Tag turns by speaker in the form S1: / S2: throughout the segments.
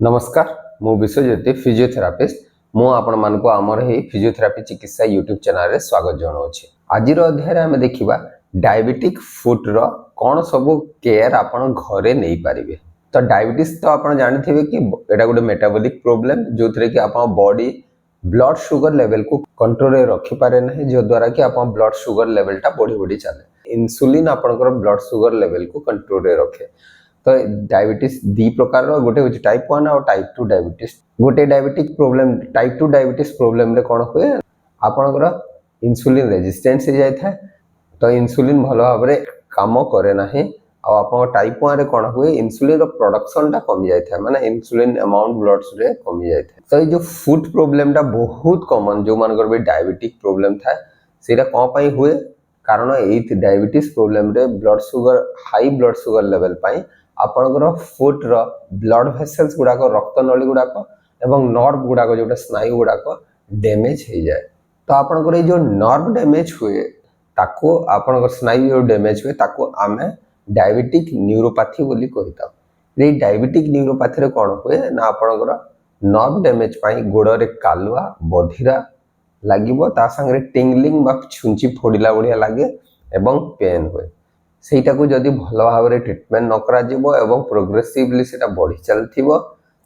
S1: नमस्कार मु विश्वज्योति फिजियोथेरापिस्ट मु आपण मानको आमर हे फिजियोथेरापी चिकित्सा यूट्यूब चैनल रे स्वागत जणाउछि। आज अध्याय रे हम देखिबा डायबिटिक फुट रो कोन सब केयर आपण घरे नै पारिबे। तो डायबिटीज तो आपण जानिथिबे कि एटा गोटे मेटाबॉलिक प्रॉब्लम जोथरे कि आपण बॉडी ब्लड शुगर लेवल को कंट्रोल रे रखि पारे नै, जो द्वारा कि आपण ब्लड शुगर लेवल टा बढ़ी बढ़ी चले। इंसुलिन आपनकर ब्लड शुगर लेवल को कंट्रोल रे रखे। तो डायबिटीज दी प्रकार गोटे हूँ टाइप 1 और टाइप 2 डायबिटीज। गोटे diabetic problem type 2 diabetes problem रे कौन हुए आपनकर इंसुलिन रेजिस्टेंस हो जाए था, तो इंसुलिन भल भाव में काम करे ना। आप टाइप 1 रे कौन हुए इंसुलिन प्रोडक्शन टा कमी जाए था, माने इंसुलिन अमाउंट ब्लड रे कमी जाए था। तो ये जो फुट प्रॉब्लम टा बहुत कॉमन जो मानकर भी डायबिटिक प्रॉब्लम था सेटा कौन पाई हुए कारण एथ डायबिटीज प्रॉब्लम रे blood sugar high blood sugar level पाई आपनकर फुट रो ब्लड वेसल्स गुडाक रक्त नली गुडाक एवं नर्व गुडाक जोटा स्नायु गुडाक डैमेज हो जाए। तो आपनकर ये जो नर्व डैमेज हुए ताको आपनकर स्नायु डैमेज हुए ताको आमे डायबिटिक न्यूरोपैथी बोली कहिता। ये डायबिटिक न्यूरोपैथी रे कोन हुए ना आपनकर नर्व डैमेज पाई गोड़ रे कालुआ बधिरा लागिबो, ता संगे टिंगलिंग बा छुंची फोडिला बढ़िया लागे एवं पेन हुए। सेटा को जदि भल भाव में ट्रिटमेंट न करा जिवो एवं प्रोग्रेसिवली सेटा बढ़ी चलथिबो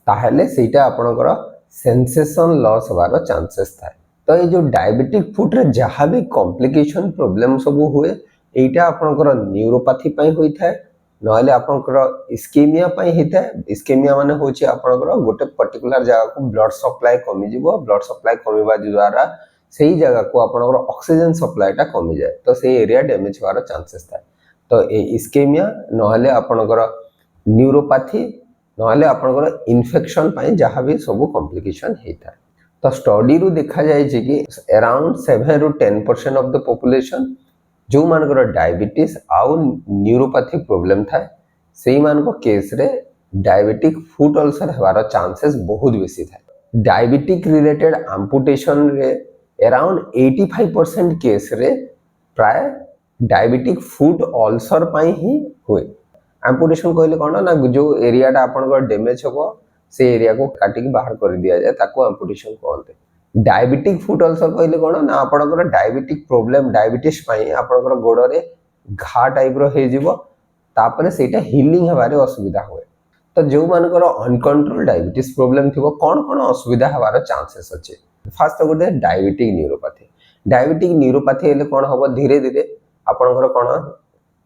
S1: ताहेले सेटा आपनकर सेंसेशन लॉस होबार चांसेस थाए। तो ये जो डायबिटिक फुट रे जहाँ भी कॉम्प्लिकेशन प्रॉब्लम सब हुए एटा आपनकर न्यूरोपैथी पई होई थाए, नहले आपनकर इस्केमिया पई हिताए। इस्केमिया माने होची आपनकर गोटे पर्टिकुलर जगह को ब्लड सप्लाई कमी जिवो, ब्लड सप्लाई कमीबा द्वारा सेही जगह को आपनकर ऑक्सीजन सप्लाई टा कमी जाए, तो सेही एरिया डैमेज होबार चांसेस थाए। तो ये इस्केमिया नहले आपनकर न्यूरोपैथी नहले आपनकर इन्फेक्शन पाई जहाँ भी सब कॉम्प्लिकेशन होता है। तो स्टडी रु देखा जाए कि around 7 to 10% of the population जो मानकर डायबिटीज आउ न्यूरोपैथी प्रॉब्लम था से मान केस रे डायबिटिक फुट अल्सर होबार चांसेस बहुत बेसी था। डायबिटिक रिलेटेड एम्पुटेशन रे अराउंड 85% केस रे प्राय डायबिटिक फुट अल्सर पाई ही हुए। एम्पुटेशन कहले कौन ना जो एरिया टा आपन डैमेज होबो से एरिया को काटिक बाहर कर दिया जाए ताको एम्पुटेशन कहते। डायबिटिक फुट अल्सर कहले कौन ना आपन डायबिटिक प्रॉब्लम डायबिटीज पाई आपन गोड़ रे घा टाइप रो हे जिवो, तापरे सेटा हीलिंग हेबारे असुविधा हुए। तो जो मानकर अनकंट्रोल डायबिटीज प्रॉब्लम थिबो कोन कोन असुविधा हेबार चांसेस अछि। फर्स्ट तो गोटे डायबिटिक न्यूरोपैथी। डायबिटिक न्यूरोपैथी हेले कोन होबो धीरे धीरे आपनकर कोन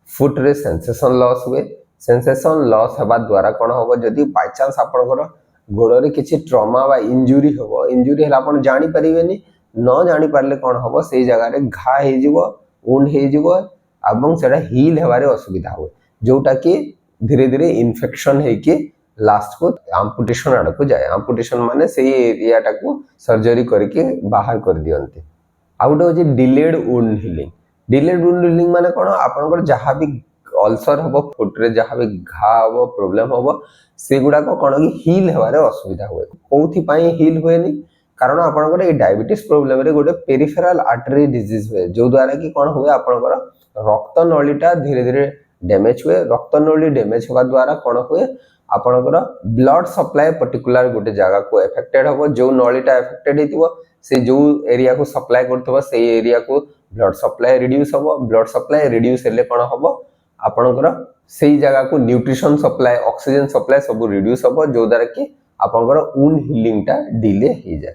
S1: फुट रे सेंसेशन लॉस हुए। सेंसेशन लॉस हेबा द्वारा कोन होबो जदी बाय चांस आपनकर गोड़ रे किछि ट्रॉमा बा इंजुरी होबो, इंजुरी हला आपन जानि परिबेनी, न जानि पारले कोन होबो सेही जगह रे घा हे जिवो, वुंड हे जिवो एवं सेटा हील हेबारे असुविधा हुए, जोटा कि धीरे धीरे इन्फेक्शन हे कि लास्ट को एम्पुटेशन आड़ को जाए। एम्पुटेशन माने सेही एरिया टा को सर्जरी करके बाहर कर दियंती। आ गोटे होची delayed wound healing. Delayed wound healing माने कोन आपनकर जहाँ भी अल्सर हबो फुट रे जहाँ भी घा हबो प्रॉब्लम हबो से गुडा को कोन कि हील हेबारे असुविधा हुए। कोथि पई हील हुएनी कारण आपनकर ए डायबिटीज प्रॉब्लम रे गोटे पेरिफेरल आर्टरी डिजीज हुए, जो द्वारा कि कोन हुए आपनकर रक्त नलीटा धीरे धीरे डैमेज हुए। रक्त नली डैमेज होबा द्वारा कोन हुए आपनकर ब्लड सप्लाई पर्टिकुलर गोटे जगह को अफेक्टेड हबो। जो नलीटा अफेक्टेड हेतिबो से जो एरिया को सप्लाई करथबो से एरिया को ब्लड सप्लाई रिड्यूस हबो। ब्लड सप्लाई रिड्यूस हेले कोन हबो आपनकर सेही जगह को न्यूट्रिशन सप्लाई ऑक्सीजन सप्लाई सब रिड्यूस हबो, जो द्वारा कि आपनकर वुंड हीलिंग टा डिले हो जाए।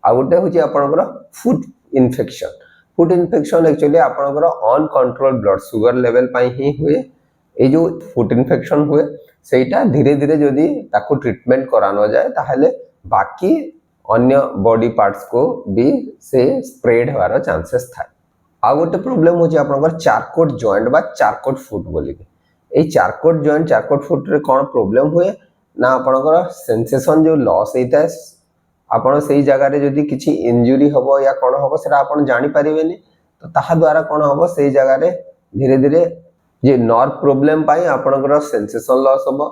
S1: आ गोटे होची आपनकर foot infection. Foot infection actually आपनकर अनकंट्रोल ब्लड शुगर लेवल पाई ही हुए। ए जो फुट इन्फेक्शन हुए सेटा धीरे धीरे जदी ताको ट्रीटमेंट करा न जाए ताहले बाकी अन्य बॉडी पार्ट्स को भी से स्प्रेड होवार चांसेस था। आ गोटे प्रॉब्लम होची आपनकर चारकोट जॉइंट बा चारकोट फुट बोली। ए चारकोट जॉइंट चारकोट फुट रे कोन प्रॉब्लम हुए ना आपनकर सेंसेशन जो लॉस हेता है आपण सेही जगह रे जदी किछि इंजुरी हबो या कोन हबो सेटा आपण जानि परिबेनी, तो ताहा द्वारा कोन हबो सेही जगह रे धीरे धीरे जे नर्व प्रॉब्लम पाई आपनकर सेंसेशन लॉस हबो।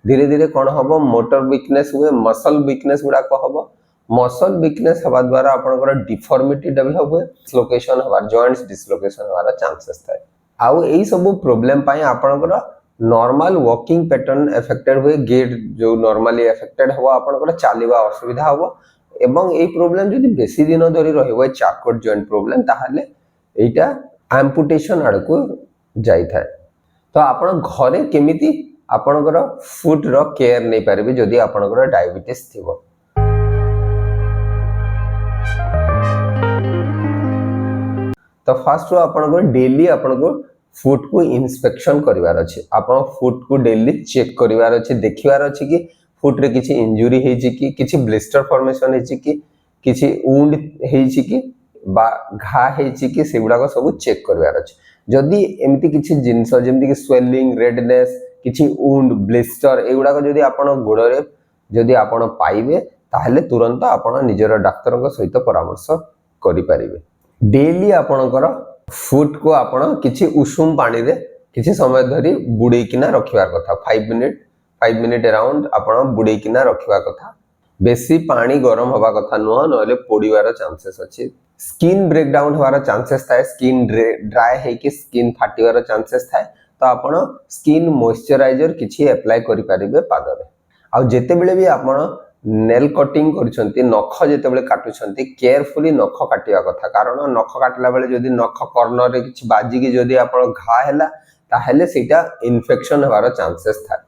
S1: धीरे धीरे कोन हबो मोटर वीकनेस हुए, मसल वीकनेस गुडा को हबो। मसल वीकनेस हवा द्वारा आपनकर डिफॉर्मिटी डेवलप हुए, डिसलोकेशन हवा जॉइंट्स डिसलोकेशन हवार चांसेस थाए। आउ एई सब प्रॉब्लम पाई आपनकर नॉर्मल वॉकिंग पैटर्न अफेक्टेड हुए गेट जो नॉर्मली अफेक्टेड हो आपनकर चलवा असुविधा हो एवं ए प्रॉब्लम जदि बेसी दिन धरी रहिबो चार्कोट जॉइंट प्रॉब्लम ताहले एटा एम्पुटेशन आड़ को जाई थाए। तो आपण घरे केमिति आपनकर फुट रो केयर नै पारिबे जदि आपनकर डायबिटीज थिबो। तो फास्ट रो आपनकर डेली आपनको फुट को इंस्पेक्शन करिवार अछि। आपण फुट को डेली चेक करिवार अछि, देखिवार अछि कि फुट रे किछि इंजुरी हेछि कि किछि ब्लिस्टर फॉर्मेशन हेछि कि किछि वुंड हेछि कि बा घा हेछि कि सेगुडा को सब चेक करिवार अछि। जदि एमिति किछि जिंस जेमति कि स्वेलिंग रेडनेस किछि वुंड ब्लिस्टर एगुडा को जदि आपण गोडरे जदि आपण पाइबे ताहले तुरंत आपण निजर डाक्टर को सहित परामर्श करि परिबे। डेली आपणकर फुट को आपण किछि उषुम पानी रे किछि समय धरी बुडे किना रखिवार कथा 5 मिनिट अराउंड आपण बुडे किना रखिवा कथा। बेसी पानी गरम होबा कथा नुह नले पोडीवार चांसेस अछि। स्किन ब्रेक डाउन होवार चांसेस थाए, स्किन ड्राई है कि स्किन फाटिवार चांसेस थाए। तो आपण स्किन मॉइस्चराइजर किछि अप्लाई करि परिबे पादरे। आ जेते बेले भी आपण नेल कटिंग करछंती नख जेते बेले काटुछंती केयरफुली नख काटिया कथा, कारण नख काटला बेले जदि नख कॉर्नर रे किछि बाजी कि जदि आपण घा हैला ताहेले सेटा इन्फेक्शन होवार चांसेस थाए।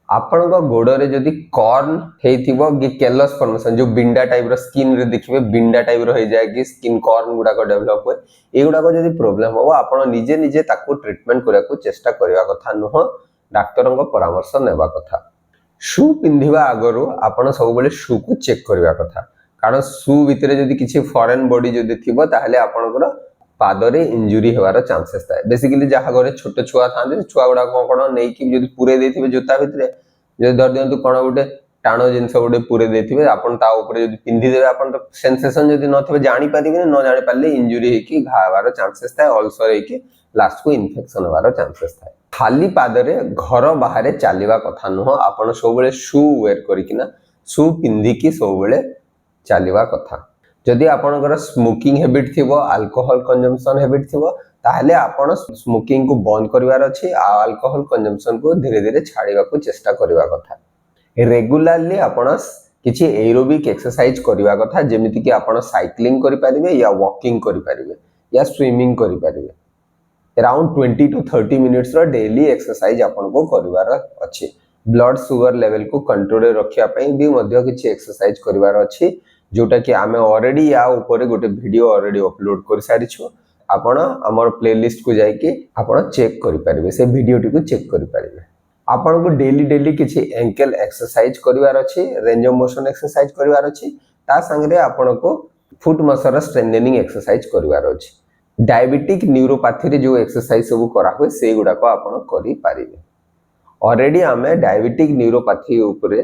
S1: आपण को गोड़ रे जदि कॉर्न हेथिबो कि केलस फॉर्मेशन जो बिंडा टाइप रो स्किन रे देखिबे बिंडा टाइप रो हो जाय कि स्किन कॉर्न गुडा को डेवलप होय, एगुडा को जदि प्रॉब्लम हो आपण निजे निजे ताको ट्रीटमेंट करिया को चेष्टा करिया कथा नुह, डाक्टर को परामर्श नेबा कथा। शू पिंधिबा आगरो आपण सब बेले शू को चेक करिया कथा, कारण शू भितरे जदि किछि फॉरेन बॉडी जदि थिबो ताहले आपनकर पादरे इंजुरी होवार चांसेस थाए। बेसिकली जहा घरे छोट छुआ थांदे छुआ गुडा कोन नै कि जदि पुरे देथिबे जोता भितरे जदि धर दियंतु कोन गुटे टाणो जिंस गुटे पुरे देथिबे आपण ता ऊपर जदि पिंधि देबे आपण तो सेंसेशन जदि नथिबे जानि पारिबे न जानि पारले इंजुरी हे कि घा होवार चांसेस थाए, अल्सर हे कि लास्ट को इन्फेक्शन होवार चांसेस थाए। खाली पादरे घर बाहर चलवा कथा नुह, आपण सब बेले शू वेयर करिकिना शू पिंधि कि सब बेले चलवा कथा। जदि आपनकर स्मोकिंग हैबिट थिबो, अल्कोहल कंजम्पशन हैबिट थिबो ताहले आपण स्मोकिंग को बंद करिवार अछि आ अल्कोहल कंजम्पशन को धीरे धीरे छाड़ीबा को चेष्टा करिवा कथा। रेगुलरली आपण किछि एरोबिक एक्सरसाइज करिवा कथा, जेमिति कि आपण साइक्लिंग करि परिबे या वॉकिंग करि परिबे या स्विमिंग करि परिबे। अराउंड 20 to 30 मिनिट्स रो डेली एक्सरसाइज आपण को करिवार अछि। ब्लड शुगर लेवल को कंट्रोल रखिया पई भी मध्य किछि एक्सरसाइज करिवार अछि, जोटा कि आमे ऑलरेडी या ऊपर गोटे वीडियो ऑलरेडी अपलोड कर सारी छु। आपण हमर प्लेलिस्ट को जाय कि आपण चेक करि परिबे, से वीडियोटी को चेक करि परिबे। आपण को डेली किछि एंकल एक्सरसाइज करिवार अछि, रेंज ऑफ मोशन एक्सरसाइज करिवार अछि, ता संगे आपण को फुट मसल स्ट्रेंथनिंग एक्सरसाइज करिवार अछि। डायबिटिक न्यूरोपैथी रे जो एक्सरसाइज सब करा हुए से गुडा को आपण करि परिबे। ऑलरेडी आमे डायबिटिक न्यूरोपैथी ऊपर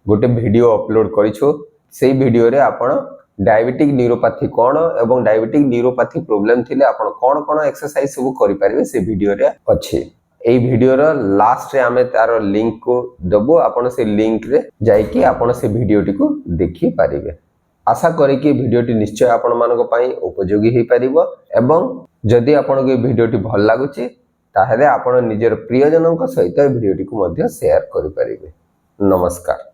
S1: गोटे वीडियो अपलोड करिछु, से वीडियो रे आपण डायबिटिक न्यूरोपैथी कोन एवं डायबिटिक न्यूरोपैथी प्रॉब्लम थिले आपण कोन एक्सरसाइज सब करि परिबे से वीडियो रे अछि। ए वीडियो रो लास्ट रे आमे तार लिंक को दबो, आपण से लिंक रे जाय कि आपण से वीडियोटी को देखि परिबे। आशा करी कि वीडियोटी निश्चय आपण मानको पई उपयोगी हे परिबो एवं जदि आपण को वीडियोटी भल लागुची ताहले आपण निजर प्रियजनक सहित वीडियोटी को मध्य शेयर करि परिबे। नमस्कार।